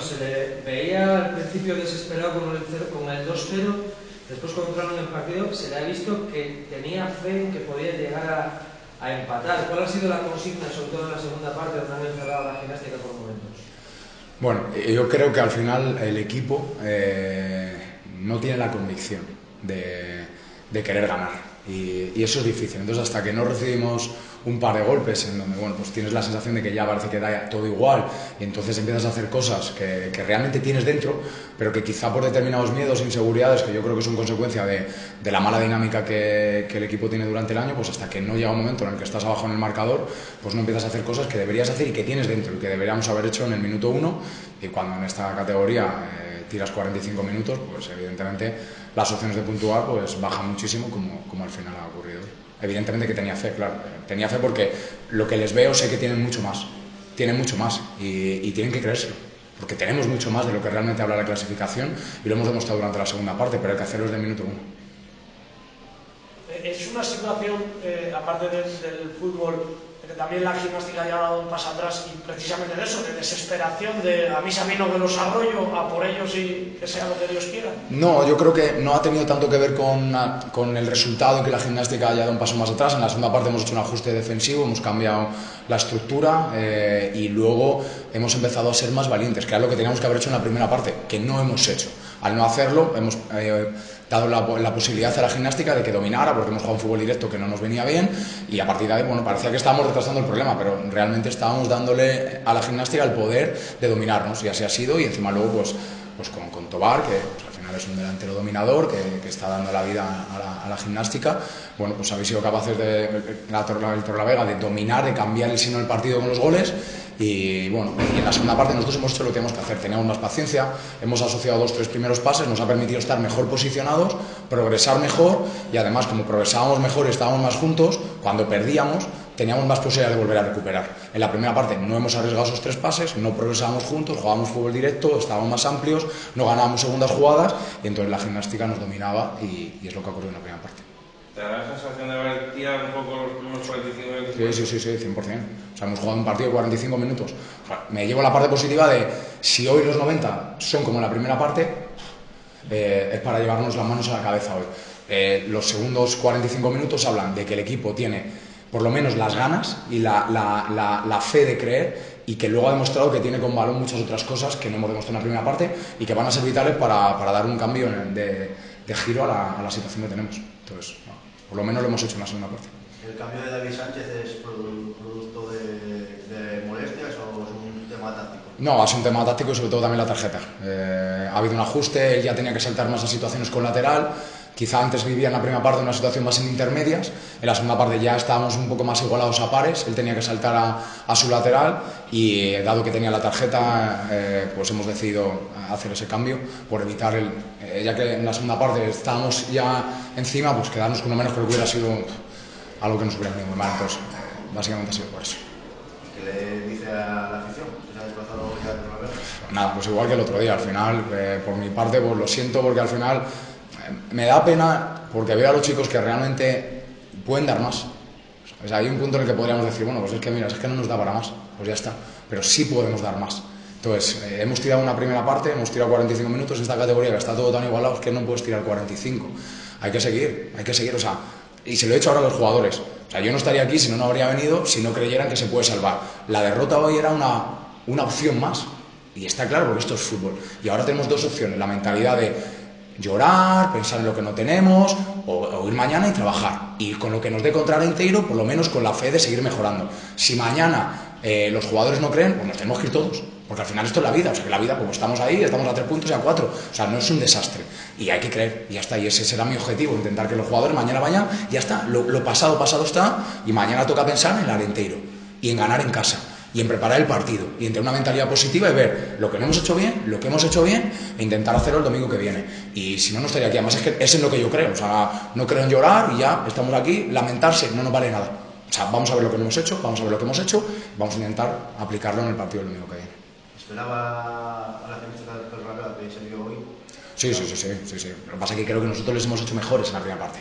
se le veía al principio desesperado con el 2-0, después cuando entraron en el partido se le ha visto que tenía fe en que podía llegar a empatar. ¿Cuál ha sido la consigna, sobre todo en la segunda parte, donde han encerrado la Gimnástica por momentos? Bueno, yo creo que al final el equipo no tiene la convicción de querer ganar. Y eso es difícil. Entonces, hasta que no recibimos un par de golpes en donde, bueno, pues tienes la sensación de que ya parece que da todo igual, y entonces empiezas a hacer cosas que realmente tienes dentro, pero que quizá por determinados miedos e inseguridades, que yo creo que son consecuencia de la mala dinámica que el equipo tiene durante el año, pues hasta que no llega un momento en el que estás abajo en el marcador, pues no empiezas a hacer cosas que deberías hacer y que tienes dentro, y que deberíamos haber hecho en el minuto 1, y cuando en esta categoría tiras 45 minutos, pues evidentemente las opciones de puntuar pues bajan muchísimo, como al final ha ocurrido. Evidentemente que tenía fe, claro, tenía fe porque lo que les veo sé que tienen mucho más y tienen que creérselo, porque tenemos mucho más de lo que realmente habla la clasificación, y lo hemos demostrado durante la segunda parte, pero hay que hacerlo desde el minuto 1. Es una situación, aparte del fútbol, que también la Gimnástica ha dado un paso atrás, y precisamente de eso, de desesperación, de a mí se vino que los arroyo, a por ellos y que sea lo que Dios quiera. No, yo creo que no ha tenido tanto que ver con el resultado y que la Gimnástica haya dado un paso más atrás. En la segunda parte hemos hecho un ajuste defensivo, hemos cambiado la estructura y luego hemos empezado a ser más valientes, que era lo que teníamos que haber hecho en la primera parte, que no hemos hecho. Al no hacerlo, hemos dado la posibilidad a la Gimnástica de que dominara, porque hemos jugado un fútbol directo que no nos venía bien, y a partir de ahí, bueno, parecía que estábamos retrasando el problema, pero realmente estábamos dándole a la Gimnástica el poder de dominarnos, y así ha sido. Y encima luego pues con Tobar, que pues, al final es un delantero dominador que está dando la vida a la Gimnástica, bueno, pues habéis sido capaces el Torrelavega de dominar, de cambiar el signo del partido con los goles. Y bueno, y en la segunda parte nosotros hemos hecho lo que teníamos que hacer, teníamos más paciencia, hemos asociado 2-3 primeros pases, nos ha permitido estar mejor posicionados, progresar mejor, y además como progresábamos mejor y estábamos más juntos, cuando perdíamos teníamos más posibilidad de volver a recuperar. En la primera parte no hemos arriesgado esos 3 pases, no progresábamos juntos, jugábamos fútbol directo, estábamos más amplios, no ganábamos segundas jugadas, y entonces la Gimnástica nos dominaba, y es lo que ha ocurrido en la primera parte. ¿Te da la sensación de haber tirado un poco los primeros 45 minutos? Sí, 100%. O sea, hemos jugado un partido de 45 minutos. O sea, me llevo la parte positiva de, si hoy los 90 son como la primera parte, es para llevarnos las manos a la cabeza hoy. Los segundos 45 minutos hablan de que el equipo tiene por lo menos las ganas y la fe de creer, y que luego ha demostrado que tiene con balón muchas otras cosas que no hemos demostrado en la primera parte y que van a ser vitales para dar un cambio de giro a la situación que tenemos. Entonces, por lo menos lo hemos hecho en la segunda parte. ¿El cambio de David Sánchez es producto de molestias o es un tema táctico? No, es un tema táctico y sobre todo también la tarjeta. Ha habido un ajuste, él ya tenía que saltar más a situaciones con lateral. Quizá antes vivía en la primera parte una situación más en intermedias, en la segunda parte ya estábamos un poco más igualados a pares, él tenía que saltar a su lateral, y dado que tenía la tarjeta, pues hemos decidido hacer ese cambio por evitar ya que en la segunda parte estábamos ya encima, pues quedarnos con uno menos, pero que hubiera sido algo que nos hubiera venido muy mal. Entonces, básicamente ha sido por eso. ¿Qué le dice a la afición? ¿Se ha desplazado ya de Torrelavega? Nada, pues igual que el otro día, al final, por mi parte, pues lo siento, porque al final me da pena, porque veo a los chicos que realmente pueden dar más. O sea, hay un punto en el que podríamos decir, bueno, pues es que mira, es que no nos da para más, pues ya está, pero sí podemos dar más. Entonces, hemos tirado una primera parte, hemos tirado 45 minutos en esta categoría, que está todo tan igualado, es que no puedes tirar 45. Hay que seguir, o sea, y se lo he hecho ahora a los jugadores. O sea, yo no estaría aquí si no habría venido, si no creyeran que se puede salvar. La derrota hoy era una opción más, y está claro, porque esto es fútbol. Y ahora tenemos 2 opciones, la mentalidad de llorar, pensar en lo que no tenemos, o ir mañana y trabajar, y con lo que nos dé contra Arenteiro, por lo menos con la fe de seguir mejorando. Si mañana los jugadores no creen, pues nos tenemos que ir todos, porque al final esto es la vida. O sea, que la vida, como estamos ahí, estamos a 3 puntos y a 4, o sea, no es un desastre, y hay que creer, y ya está. Y ese será mi objetivo, intentar que los jugadores mañana vayan, ya está, lo pasado está, y mañana toca pensar en el Arenteiro y en ganar en casa y en preparar el partido, y en tener una mentalidad positiva y ver lo que no hemos hecho bien, lo que hemos hecho bien, e intentar hacerlo el domingo que viene. Y si no, no estaría aquí. Además, es que es en lo que yo creo. O sea, no creo en llorar y ya estamos aquí, lamentarse no nos vale nada. O sea, vamos a ver lo que no hemos hecho, vamos a ver lo que hemos hecho, vamos a intentar aplicarlo en el partido del domingo que viene. ¿Esperaba a la Gimnástica del Torrelavega que se vio hoy? Sí. Lo que pasa es que creo que nosotros les hemos hecho mejores en la primera parte.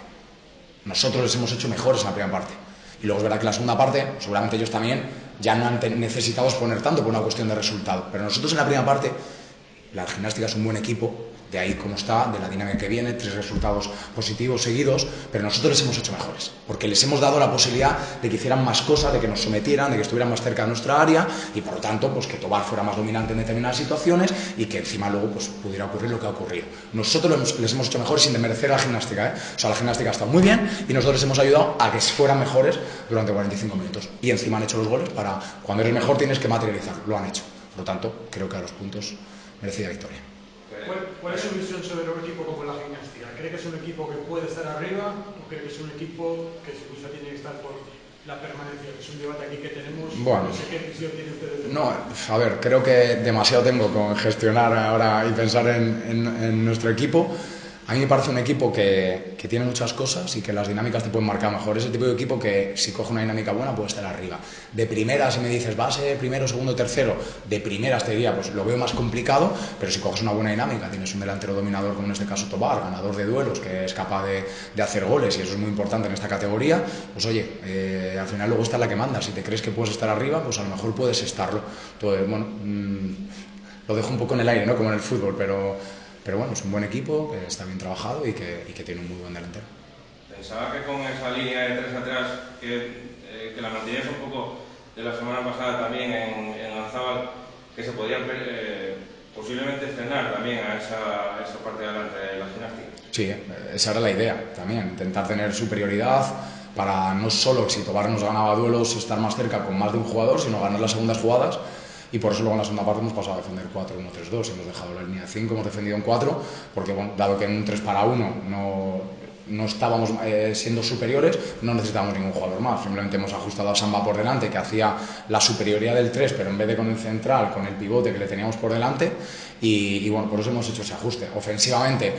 Nosotros les hemos hecho mejores en la primera parte. Y luego es verdad que en la segunda parte, seguramente ellos también ya no han necesitado exponer tanto por una cuestión de resultado. Pero nosotros en la primera parte la gimnástica es un buen equipo, de ahí cómo está, de la dinámica que viene, 3 resultados positivos seguidos, pero nosotros les hemos hecho mejores, porque les hemos dado la posibilidad de que hicieran más cosas, de que nos sometieran, de que estuvieran más cerca de nuestra área y por lo tanto pues que Tobar fuera más dominante en determinadas situaciones y que encima luego pues pudiera ocurrir lo que ha ocurrido. Nosotros les hemos hecho mejores sin desmerecer a la gimnástica, ¿eh? O sea, la gimnástica ha estado muy bien y nosotros les hemos ayudado a que fueran mejores durante 45 minutos y encima han hecho los goles para cuando eres mejor tienes que materializar, lo han hecho. Por lo tanto, creo que a los puntos merecida victoria. ¿Cuál es su visión sobre un equipo como la gimnástica? ¿Cree que es un equipo que puede estar arriba o cree que es un equipo que quizá tiene que estar por la permanencia? Es un debate aquí que tenemos. Bueno, no sé qué visión tiene usted. No, a ver, creo que demasiado tengo con gestionar ahora y pensar en nuestro equipo. A mí me parece un equipo que tiene muchas cosas y que las dinámicas te pueden marcar mejor. Es el tipo de equipo que si coge una dinámica buena puede estar arriba. De primeras, si me dices, va a ser primero, segundo, tercero, de primeras te diría, pues lo veo más complicado, pero si coges una buena dinámica, tienes un delantero dominador como en este caso Tobar, ganador de duelos, que es capaz de hacer goles y eso es muy importante en esta categoría, pues oye, al final luego está la que manda. Si te crees que puedes estar arriba, pues a lo mejor puedes estarlo. Entonces, bueno, lo dejo un poco en el aire, ¿no? Como en el fútbol, pero bueno, es un buen equipo, que está bien trabajado y que tiene un muy buen delantero. Pensaba que con esa línea de 3 atrás, que la mantienes un poco de la semana pasada también en Lanzábal, que se podía posiblemente frenar también a esa parte de adelante de la gimnástica. Sí, esa era la idea también, intentar tener superioridad para no solo si Tobar nos ganaba duelos estar más cerca con más de un jugador, sino ganar las segundas jugadas. Y por eso luego en la segunda parte hemos pasado a defender 4-1-3-2, hemos dejado la línea de 5, hemos defendido en 4, porque bueno, dado que en un 3 para 1 no estábamos siendo superiores, no necesitábamos ningún jugador más, simplemente hemos ajustado a Samba por delante, que hacía la superioridad del 3, pero en vez de con el central, con el pivote que le teníamos por delante, y bueno, por eso hemos hecho ese ajuste. Ofensivamente,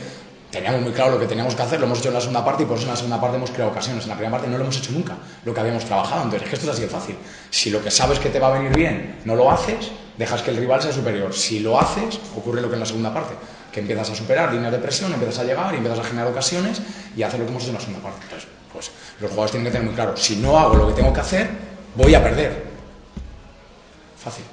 teníamos muy claro lo que teníamos que hacer, lo hemos hecho en la segunda parte y por eso en la segunda parte hemos creado ocasiones. En la primera parte no lo hemos hecho nunca, lo que habíamos trabajado. Entonces, es que esto es así de fácil. Si lo que sabes que te va a venir bien no lo haces, dejas que el rival sea superior. Si lo haces, ocurre lo que en la segunda parte, que empiezas a superar líneas de presión, empiezas a llegar y empiezas a generar ocasiones y hacer lo que hemos hecho en la segunda parte. Entonces, pues los jugadores tienen que tener muy claro, si no hago lo que tengo que hacer, voy a perder. Fácil.